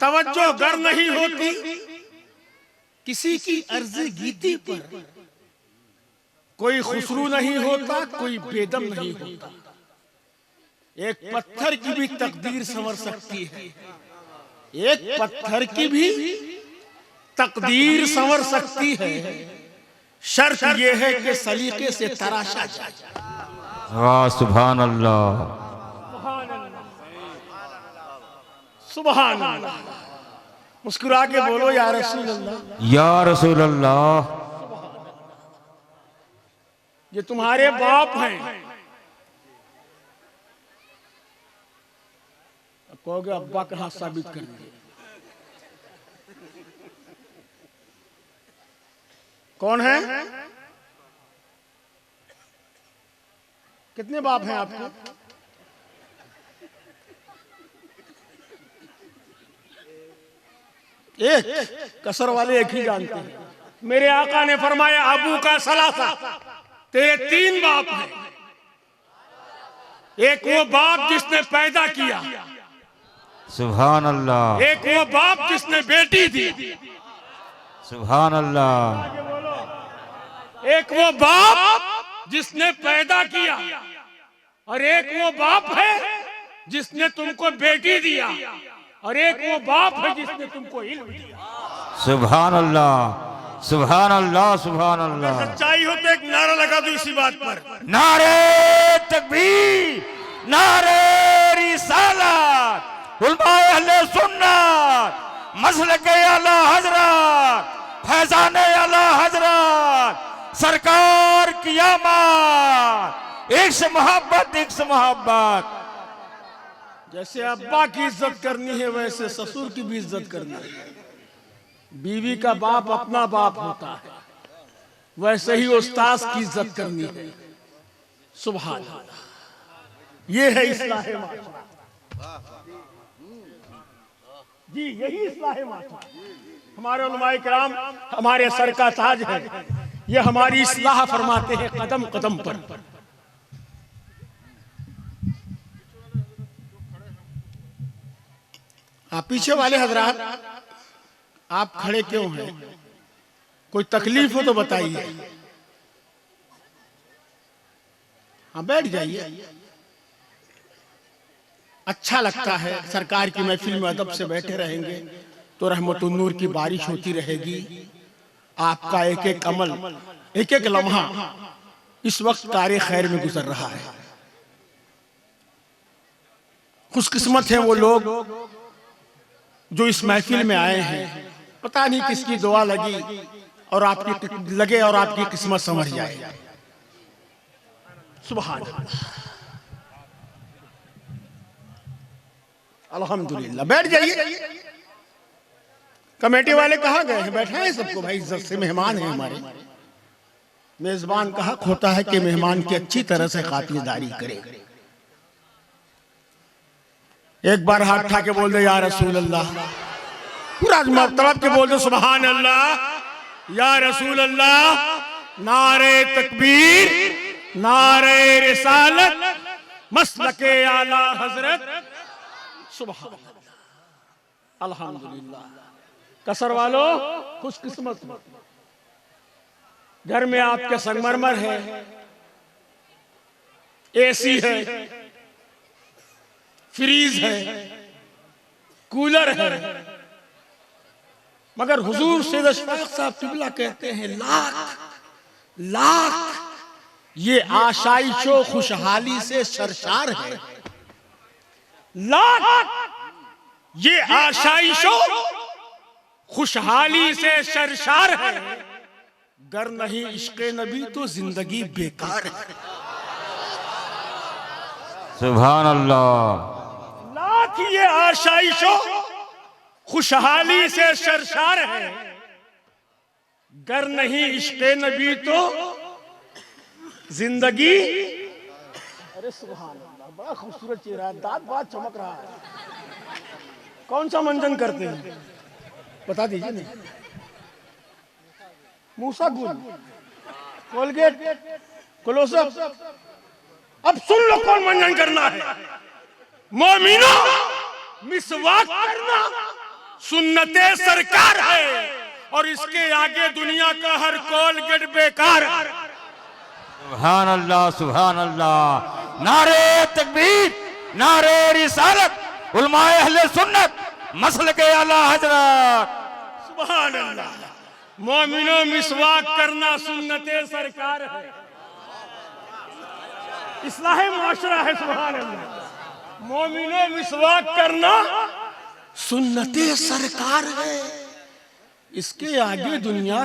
तवज्जो गर नहीं होती किसी की अर्ज़ गीती पर, कोई खुसरू नहीं होता, कोई बेदम नहीं होता। एक पत्थर की भी तकदीर संवर सकती है, एक पत्थर की भी तकदीर संवर सकती है, शर्त यह है कि सलीके से तराशा जाए। वाह सुभान अल्लाह, सुभान अल्लाह। मुस्कुरा के बोलो या रसूल अल्लाह, या रसूल अल्लाह। ये तुम्हारे बाप हैं। कहोगे अब्बा कहां साबित करेंगे? कौन है? कितने बाप हैं आपके? एक। कसर वाले एक ही जानते हैं। मेरे आका ने फरमाया अबू का सलासा, तेरे 3 बाप हैं। एक वो बाप जिसने पैदा किया, सुभान अल्लाह। एक वो बाप जिसने बेटी दी, सुभान अल्लाह। एक वो बाप जिसने पैदा किया, और एक वो बाप है जिसने तुमको बेटी दिया, और एक वो बाप है जिसने तुमको इल्म दिया। सुभान अल्लाह, सुभान अल्लाह, सुभान अल्लाह। सच्चाई हो तो एक नारा लगा दो इसी बात पर। नारे तकबीर, नारे रिसालत, उलमाए अहले सुन्नत, मसलके आला हजरत, फैजाने आला हजरत, सरकार क़यामत, एक से मोहब्बत, एक से मोहब्बत। जैसे अब्बा की इज्जत करनी है वैसे ससुर की भी इज्जत करनी है। बीवी का बाप अपना बाप होता है, वैसे ही उस्ताद की इज्जत करनी है। सुभान अल्लाह। ये है इस्लाह माशरा। जी यही इस्लाह माशरा। हमारे उलमाए किराम हमारे सर का ताज है। ये हमारी इस्लाह फरमाते हैं कदम कदम पर। आप पीछे वाले हजरात, आप खड़े क्यों हैं? कोई तकलीफ हो तो बताइए। हाँ बैठ जाइए। अच्छा लगता है सरकार की महफिल में अदब से बैठे रहेंगे तो रहमतुन नूर की बारिश होती रहेगी। आपका एक एक अमल, एक एक लम्हा इस वक्त तारे खैर में गुजर रहा है। खुशकिस्मत हैं वो लोग जो इस महफिल में आए हैं। पता नहीं किसकी दुआ लगी और आपकी लगे और आपकी किस्मत संवर जाए। सुभान अल्लाह, अल्हम्दुलिल्लाह। बैठ जाइए। कमेटी वाले कहाँ गए हैं? बैठा है सबको भाई, इज्जत से मेहमान है हमारे। मेजबान का हक होता है कि मेहमान की अच्छी तरह से खातिरदारी करे। एक बार हाथ उठा के बोल दे या रसूल अल्लाह। पूरा तड़प के बोल दो सुभान अल्लाह या रसूल अल्लाह। नारे तकबीर, नारे रिसालत, मसलके आला हजरत। सुभान अल्लाह, अल्हम्दुलिल्लाह। कसर वालों खुशकिस्मत, घर में आपके संगमरमर है, एसी है, फ्रीज है, कूलर है, मगर हुजूर सैयद अशफाक साहब किबला कहते हैं लाख लाख ये आशाइशो खुशहाली से सरशार है। लाख ये आशाइशो खुशहाली से सरशार है, गर नहीं इश्क़े नबी तो जिंदगी बेकार है। सुभान अल्लाह। लाख ये आशाइशो खुशहाली से सरशार है, गर नहीं इश्क़े नबी तो जिंदगी। अरे सुभान अल्लाह, बड़ा खूबसूरत चेहरा है, दांत बहुत चमक रहा है। कौन सा मंजन करते हैं बता दीजिए ना। मूसा गुल, कोलगेट, क्लोजअप। अब सुन लो कौन मंजन करना है। मोमिनो मिसवाक करना सुन्नते सरकार है और इसके आगे दुनिया का हर कोलगेट बेकार। सुभान अल्लाह, सुभान अल्लाह। नारे तकबीर, नारे रिसालत, उलमाए अहले सुन्नत, मसलक आला हजरत। सुभान अल्लाह। मोमिनो मिसवाक करना सुन्नते सरकार है, इस्लाह मुआशरा है। सुभान अल्लाह। मोमिनो मिसवाक करना सुन्नते सरकार है, इसके आगे दुनिया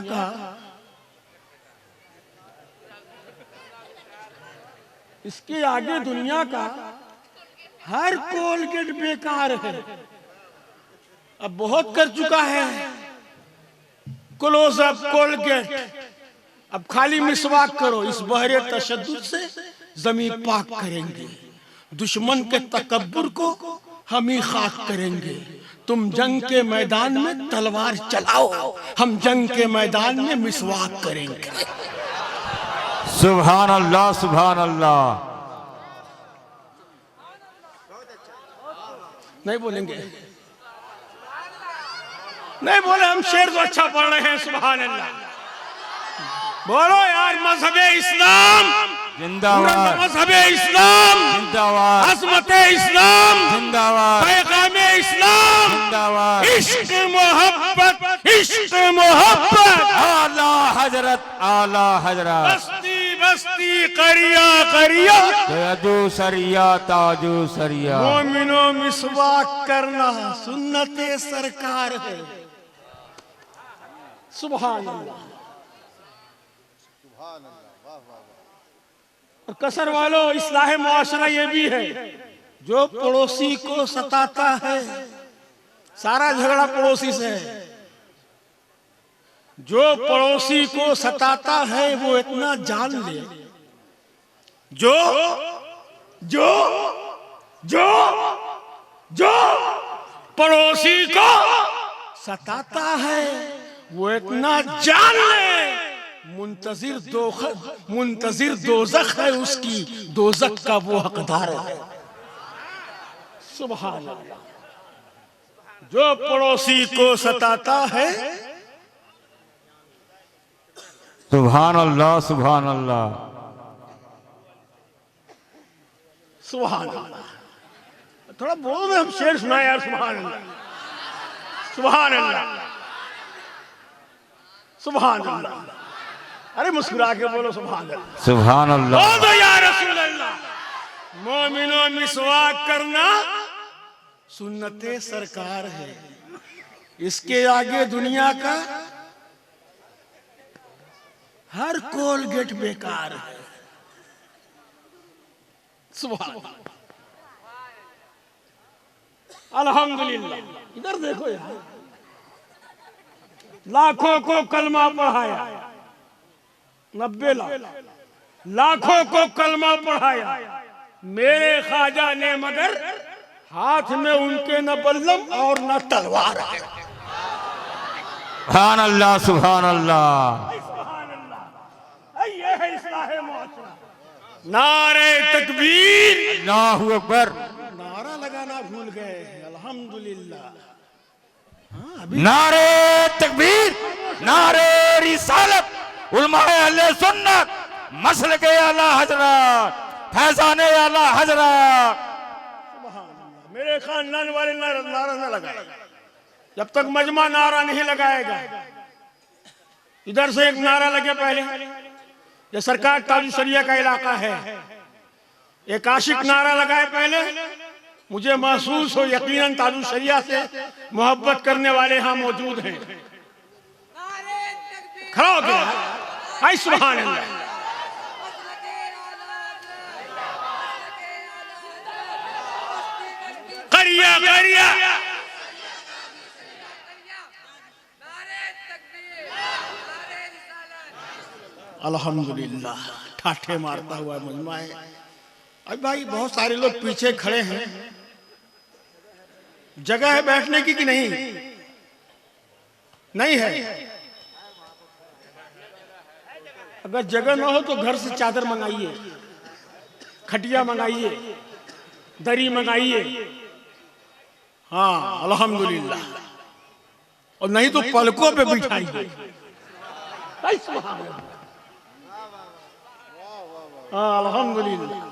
का हर कोलगेट बेकार है। अब बहुत कर चुका है क्लोजअप कोलगेट, अब खाली मिसवाक करो। इस बहरे तशद्दुद से जमीन पाक करेंगे, दुश्मन के तकब्बुर को हम ही खाक करेंगे। तुम जंग के मैदान में तलवार चलाओ, हम जंग के मैदान में मिसवाक करेंगे। सुभान अल्लाह, सुभान अल्लाह। नहीं बोलेंगे, नहीं बोले, हम शेर तो अच्छा पढ़ रहे हैं। सुभान अल्लाह। बोलो यार, मजहबे इस्लाम जिंदाबाद, मजहबे इस्लाम जिंदाबाद, अज़मते इस्लाम जिंदाबाद, पैगामे इस्लाम, जिंदाबाद। इश्क मोहब्बत, इश्क मोहब्बत। आला हजरत, आला हजरत। बस्ती बस्ती करिया करिया, ताजू सरिया, ताजू सरिया। मोमिनो मिसवाक करना सुन्नते सरकार है। सुभान अल्लाह। और कसर वालों, इस्लाह मुआशरा ये भी है, जो पड़ोसी को सताता है, सारा झगड़ा पड़ोसी से है। जो पड़ोसी को सताता है वो इतना जान ले, जो जो जो जो पड़ोसी को सताता है वो इतना जान ले, मुंतजिर दोज़ख है उसकी, दोज़ख का वो हकदार है। सुभान अल्लाह। जो पड़ोसी को सताता है, सुभान अल्लाह, सुभान अल्लाह, सुभान अल्लाह। थोड़ा बोलो ना, हम शेर सुनाए यार। सुभान अल्लाह, सुभान अल्लाह, सुभान अल्लाह। अरे मुस्कुरा के बोलो सुभान अल्लाह, सुभान अल्लाह। बोल दो या रसूल अल्लाह। मोमिनो मिसवाक करना सुन्नते सरकार है, इसके आगे दुनिया का हर कोलगेट बेकार है। सुभान अल्लाह। अल्हम्दुलिल्लाह। इधर देखो यार, लाखों को कलमा पढ़ाया, 90 लाखों को कलमा पढ़ाया मेरे ख्वाजा ने, मगर हाथ में उनके न बल्लम और न तलवार है। सुभान अल्लाह, सुभान अल्लाह। ये है इस्लाह मुआशरा। नारे तकबीर, अल्लाहु अकबर। नारा लगाना भूल गए। अल्हम्दुलिल्लाह। नारे तकबीर, नारे रिसालत, उलमाए अहले सुन्नत, मसलक आला हजरत, फैजाने आला हजरत। मेरे खानदान वाले नारा न लगाए जब तक मजमा नारा नहीं लगाएगा। इधर से एक नारा लगे पहले, ये सरकार ताजू शरिया का इलाका है, एक आशिक नारा लगाए पहले। मुझे महसूस हो यकीनन ताजू शरिया से मोहब्बत करने वाले यहाँ मौजूद हैं। खड़ा हो गया। हाय सुभान अल्लाह। करिया करिया, अल्हम्दुलिल्लाह। ठाठे मारता हुआ मजमा है। अब भाई बहुत सारे लोग पीछे खड़े हैं, जगह है बैठने की कि नहीं? नहीं है। अगर जगह ना हो तो घर से चादर मंगाइए, खटिया मंगाइए, दरी मंगाइए। हाँ अल्हम्दुलिल्लाह। और नहीं तो पलकों पे बिठाइए। अल्हम्दुलिल्लाह।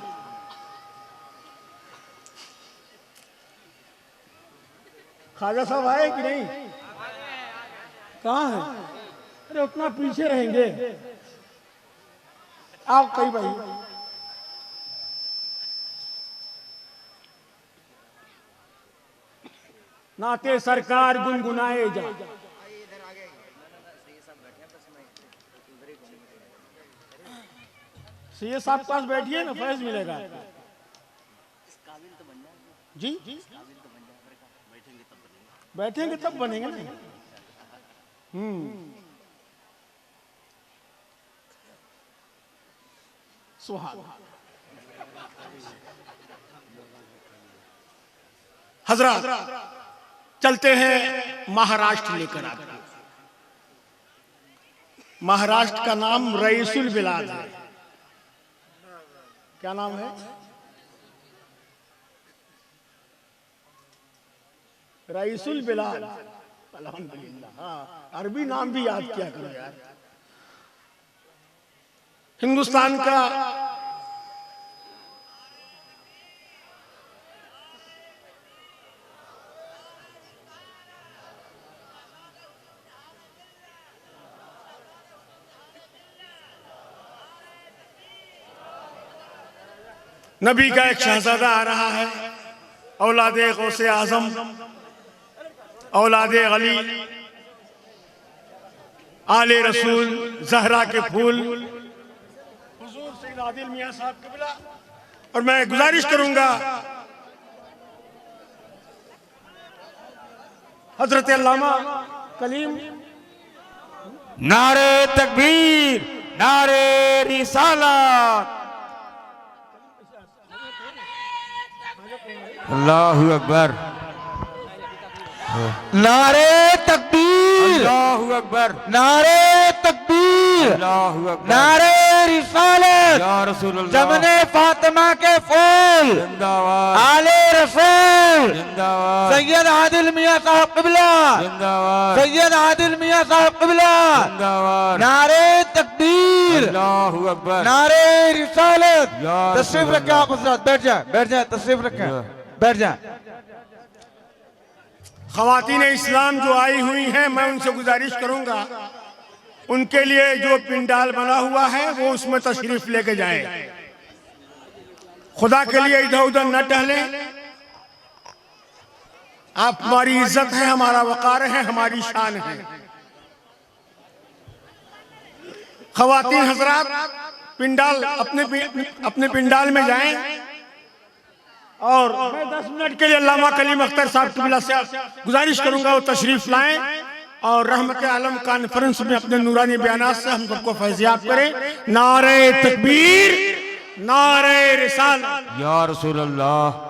ख्वाजा साहब आए कि नहीं? कहाँ है? अरे उतना पीछे रहेंगे। आओ कई भाई। नाते सरकार गुनगुनाए जा। सीए साहब पास बैठिए ना, फैज मिलेगा जी। बैठेंगे तब बनेंगे ना। सुहाग। हजरत चलते हैं महाराष्ट्र लेकर आते हैं। महाराष्ट्र का नाम रईसुल बिलाद है। क्या नाम है? रईसुल बिलाद। अल्हम्दुलिल्लाह। हाँ, अरबी नाम भी याद किया करो यार। हिंदुस्तान का नबी का एक शहजादा आ रहा है, औलादे गौसे आजम, औलादे अली, आले रसूल, जहरा के फूल, हुजूर सैयद आदिल मियां साहब क़िबला। और मैं गुजारिश करूंगा हजरत अल्लामा कलीम। नारे तकबीर, नारे रिसालत, अल्लाहु अकबर, नारे तकबीर, अल्लाहु अकबर, नारे तकबीर, अल्लाहु अकबर, नारे रिसालत, या रसूल अल्लाह, जमने फातिमा के फूल, जिंदाबाद, आले रसूल, जिंदाबाद, सैयद आदिल मियां साहब क़िबला, जिंदाबाद, सैयद आदिल मियां साहब क़िबला। जिंदाबाद, नारे तकबीर, अल्लाहु अकबर, नारे रिसालत। या तशरीफ रसूल रखें आप हज़रत, बैठ जाए, बैठ जाए, तशरीफ रखें, बैठ जाए। ख़वातीन इस्लाम जो आई हुई हैं, मैं उनसे गुजारिश करूंगा उनके लिए जो पिंडाल बना हुआ है वो उसमें तशरीफ लेके जाएं। खुदा के लिए इधर उधर न टहले। आप हमारी इज्जत है, हमारा वकार है, हमारी शान है। ख़वातीन हजरात पिंडाल अपने पिंडाल में जाएं। और मैं 10 मिनट के लिए अल्लामा कलीम अख्तर साहब क़िबला से गुजारिश करूंगा वो तशरीफ लाएं और रहमत आलम कॉन्फ्रेंस में अपने नूरानी बयानात से हम सबको फैज़याब करें। नारे तकबीर, नारे रिसालत, या रसूल अल्लाह।